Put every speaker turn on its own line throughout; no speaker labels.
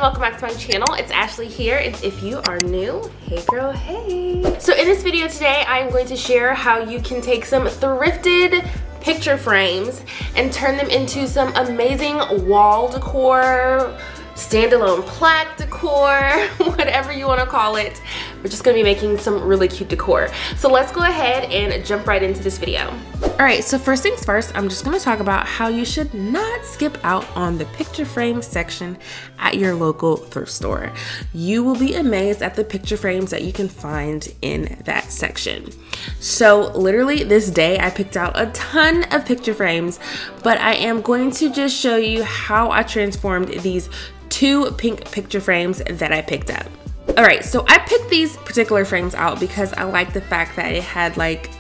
and welcome back to my channel. It's Ashley here, and if you are new, hey girl, hey. So in this video today, I'm going to share how you can take some thrifted picture frames and turn them into some amazing wall decor, standalone plaque decor, whatever you want to call it. We're just going to be making some really cute decor. So let's go ahead and jump right into this video. Alright, so first things first, I'm just going to talk about how you should not skip out on the picture frame section at your local thrift store. You will be amazed at the picture frames that you can find in that section. So literally this day I picked out a ton of picture frames, but I am going to just show you how I transformed these two pink picture frames that I picked up. Alright, so I picked these particular frames out because I like the fact that it had like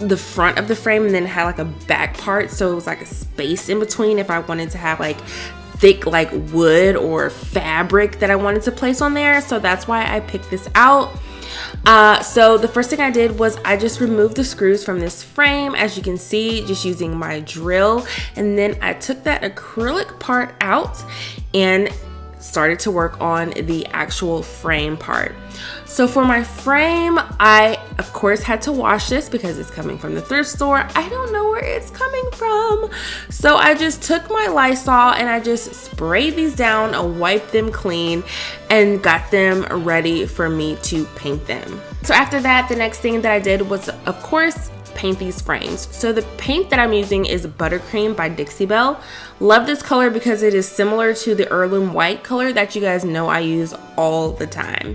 the front of the frame and then it had like a back part, so it was like a space in between if I wanted to have like thick like wood or fabric that I wanted to place on there. So that's why I picked this out. So the first thing I did was I just removed the screws from this frame, as you can see, just using my drill, and then I took that acrylic part out and started to work on the actual frame part. So for my frame, I of course had to wash this because it's coming from the thrift store. I don't know where it's coming from. So I just took my Lysol and I just sprayed these down, wiped them clean, and got them ready for me to paint them. So after that, the next thing that I did was, of course, paint these frames. So the paint that I'm using is Buttercream by Dixie Belle. Love this color because it is similar to the heirloom white color that you guys know I use all the time.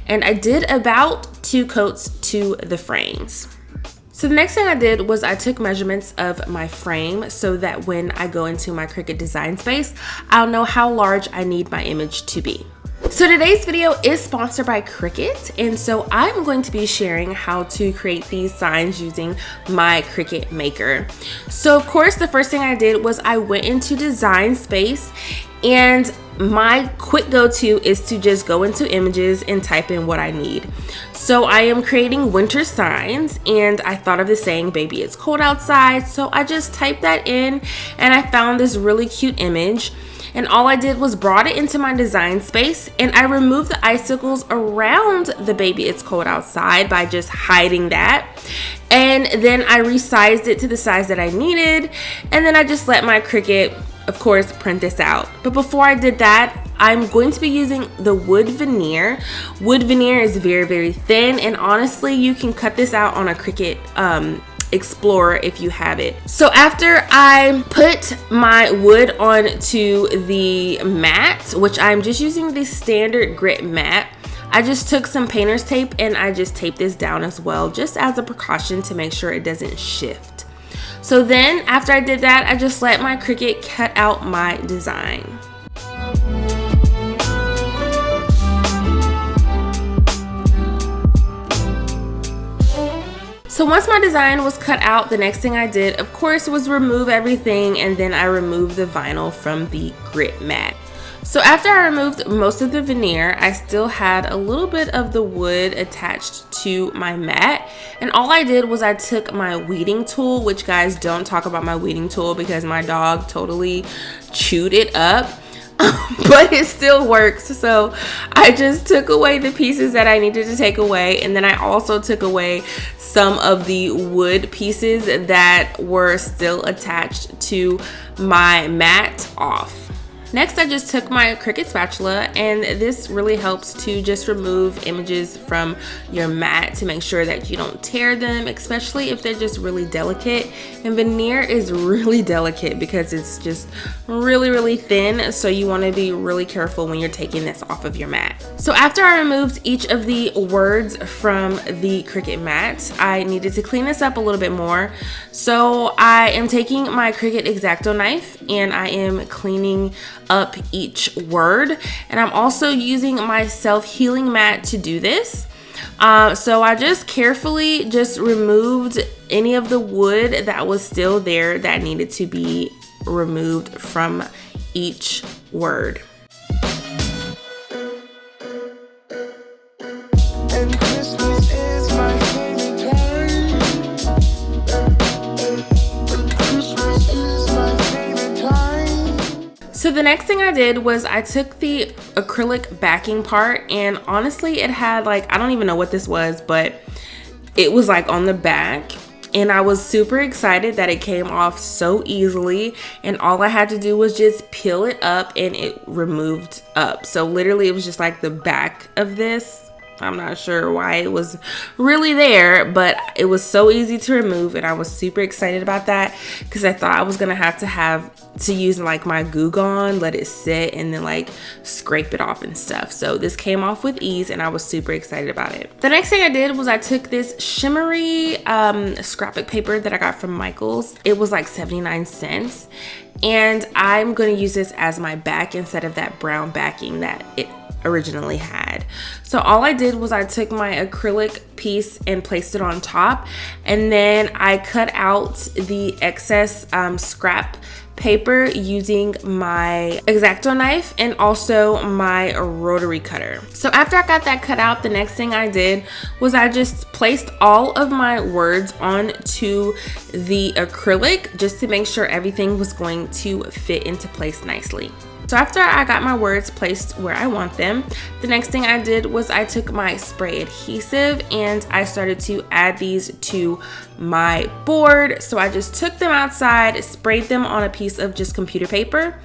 And I did about 2 coats to the frames. So the next thing I did was I took measurements of my frame so that when I go into my Cricut design space, I'll know how large I need my image to be. So today's video is sponsored by Cricut, and so I'm going to be sharing how to create these signs using my Cricut maker. So of course, the first thing I did was I went into design space, and my quick go-to is to just go into images and type in what I need. So I am creating winter signs, and I thought of the saying, baby it's cold outside, so I just typed that in and I found this really cute image. And all I did was brought it into my design space, and I removed the icicles around the baby it's cold outside by just hiding that. And then I resized it to the size that I needed, and then I just let my Cricut, of course, print this out. But before I did that, I'm going to be using the wood veneer. Wood veneer is very, very thin, and honestly, you can cut this out on a Cricut Explorer if you have it. So after I put my wood onto the mat, which I'm just using the standard grit mat, I just took some painter's tape and I just taped this down as well, just as a precaution to make sure it doesn't shift. So then after I did that, I just let my Cricut cut out my design. So once my design was cut out, the next thing I did, of course, was remove everything, and then I removed the vinyl from the grit mat. So after I removed most of the veneer, I still had a little bit of the wood attached to my mat, and all I did was I took my weeding tool, which guys, don't talk about my weeding tool because my dog totally chewed it up. But it still works. So I just took away the pieces that I needed to take away, and then I also took away some of the wood pieces that were still attached to my mat off. Next, I just took my Cricut spatula, and this really helps to just remove images from your mat to make sure that you don't tear them, especially if they're just really delicate. And veneer is really delicate because it's just really, really thin, so you want to be really careful when you're taking this off of your mat. So after I removed each of the words from the Cricut mat, I needed to clean this up a little bit more. So I am taking my Cricut X-Acto knife and I am cleaning up each word, and I'm also using my self-healing mat to do this. So I just carefully just removed any of the wood that was still there that needed to be removed from each word. And Christmas is my favorite time. So the next thing I did was I took the acrylic backing part, and honestly it had like, I don't even know what this was, but it was like on the back. And I was super excited that it came off so easily, and all I had to do was just peel it up and it removed up. So literally it was just like the back of this. I'm not sure why it was really there, but it was so easy to remove, and I was super excited about that because I thought I was gonna have to use like my Goo Gone, let it sit, and then like scrape it off and stuff. So this came off with ease, and I was super excited about it. The next thing I did was I took this shimmery scrapbook paper that I got from Micheals. It was like 79 cents, and I'm gonna use this as my back instead of that brown backing that it originally had. So all I did was I took my acrylic piece and placed it on top, and then I cut out the excess scrap paper using my X-Acto knife and also my rotary cutter. So after I got that cut out, the next thing I did was I just placed all of my words onto the acrylic just to make sure everything was going to fit into place nicely. So after I got my words placed where I want them, the next thing I did was I took my spray adhesive and I started to add these to my board. So I just took them outside, sprayed them on a piece of just computer paper,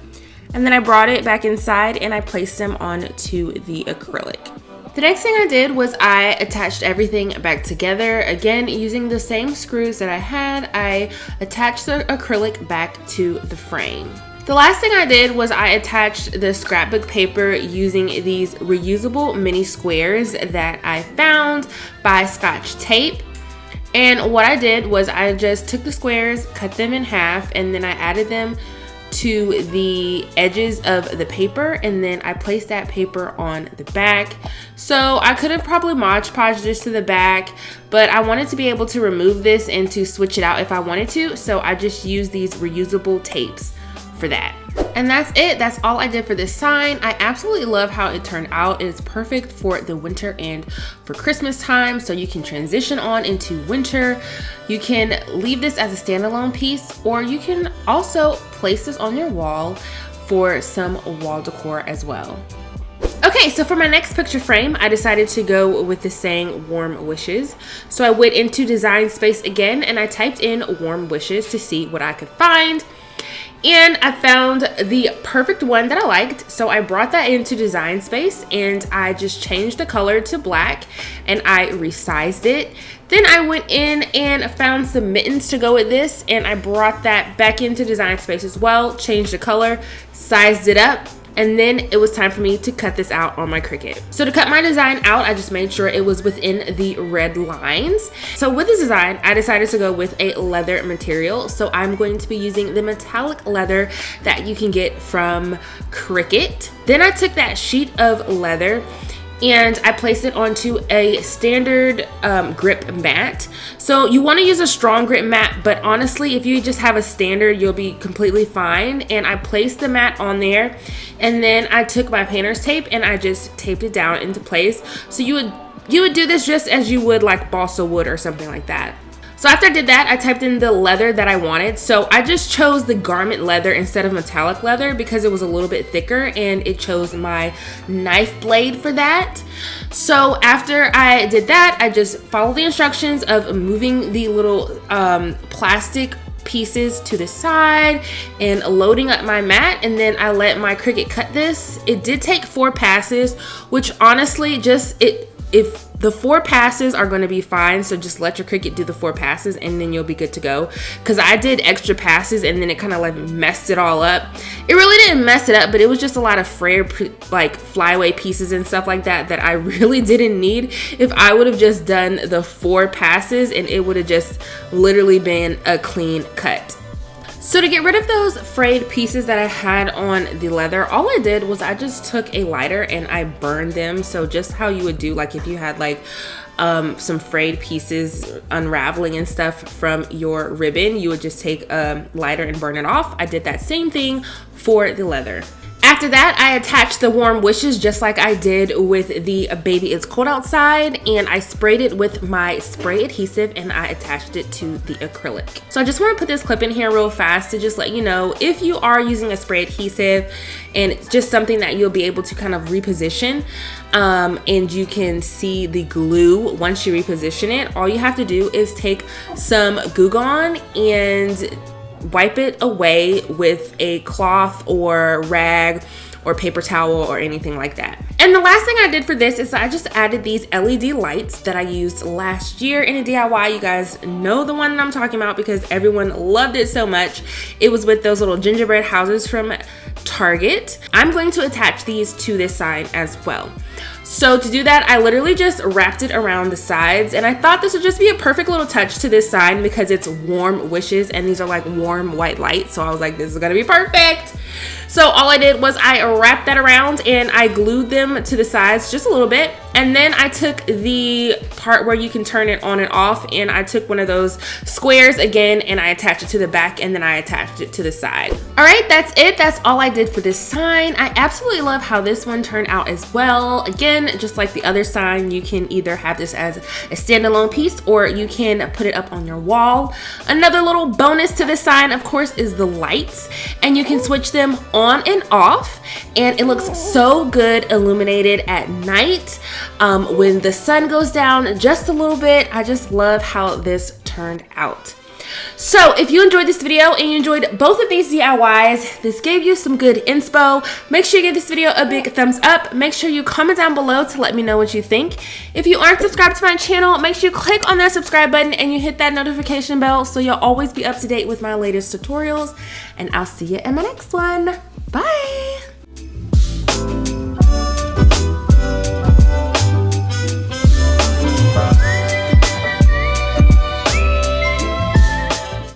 and then I brought it back inside and I placed them onto the acrylic. The next thing I did was I attached everything back together. Again, using the same screws that I had, I attached the acrylic back to the frame. The last thing I did was I attached the scrapbook paper using these reusable mini squares that I found by Scotch tape. And what I did was I just took the squares, cut them in half, and then I added them to the edges of the paper, and then I placed that paper on the back. So I could have probably Mod Podged this to the back, but I wanted to be able to remove this and to switch it out if I wanted to. So I just used these reusable tapes for that. And that's it. That's all I did for this sign. I absolutely love how it turned out. It is perfect for the winter and for Christmas time, so you can transition on into winter. You can leave this as a standalone piece, or you can also place this on your wall for some wall decor as well. Okay, so for my next picture frame, I decided to go with the saying warm wishes. So I went into Design Space again and I typed in warm wishes to see what I could find. And I found the perfect one that I liked, so I brought that into Design Space and I just changed the color to black and I resized it. Then I went in and found some mittens to go with this, and I brought that back into Design Space as well, changed the color, sized it up, and then it was time for me to cut this out on my Cricut. So to cut my design out, I just made sure it was within the red lines. So with this design, I decided to go with a leather material. So I'm going to be using the metallic leather that you can get from Cricut. Then I took that sheet of leather and I placed it onto a standard grip mat. So you want to use a strong grip mat, but honestly, if you just have a standard, you'll be completely fine. And I placed the mat on there, and then I took my painter's tape and I just taped it down into place. So you would do this just as you would like balsa wood or something like that. So after I did that, I typed in the leather that I wanted. So I just chose the garment leather instead of metallic leather because it was a little bit thicker, and it chose my knife blade for that. So after I did that, I just followed the instructions of moving the little plastic pieces to the side and loading up my mat, and then I let my Cricut cut this. It did take 4 passes, which honestly if the 4 passes are going to be fine, so just let your Cricut do the 4 passes and then you'll be good to go. Because I did extra passes and then it kind of like messed it all up. It really didn't mess it up, but it was just a lot of frayed like flyaway pieces and stuff like that I really didn't need. If I would have just done the 4 passes, and it would have just literally been a clean cut. So to get rid of those frayed pieces that I had on the leather, all I did was I just took a lighter and I burned them. So just how you would do like if you had like some frayed pieces unraveling and stuff from your ribbon, you would just take a lighter and burn it off. I did that same thing for the leather. After that, I attached the warm wishes just like I did with the Baby It's Cold Outside, and I sprayed it with my spray adhesive and I attached it to the acrylic. So I just want to put this clip in here real fast to just let you know, if you are using a spray adhesive and it's just something that you'll be able to kind of reposition, and you can see the glue once you reposition it, all you have to do is take some Goo Gone and wipe it away with a cloth or rag or paper towel or anything like that. And the last thing I did for this is I just added these LED lights that I used last year in a DIY. You guys know the one that I'm talking about because everyone loved it so much. It was with those little gingerbread houses from Target. I'm going to attach these to this side as well. So to do that, I literally just wrapped it around the sides, and I thought this would just be a perfect little touch to this side because it's warm wishes and these are like warm white lights. So I was like, this is gonna be perfect. So all I did was I wrapped that around and I glued them to the sides just a little bit. And then I took the part where you can turn it on and off, and I took one of those squares again and I attached it to the back, and then I attached it to the side. All right, that's it. That's all I did for this sign. I absolutely love how this one turned out as well. Again, just like the other sign, you can either have this as a standalone piece or you can put it up on your wall. Another little bonus to this sign, of course, is the lights, and you can switch them on and off, and it looks so good illuminated at night. When the sun goes down just a little bit, I just love how this turned out. So if you enjoyed this video and you enjoyed both of these DIYs, this gave you some good inspo, make sure you give this video a big thumbs up. Make sure you comment down below to let me know what you think. If you aren't subscribed to my channel, make sure you click on that subscribe button and you hit that notification bell so you'll always be up to date with my latest tutorials. And I'll see you in my next one. Bye!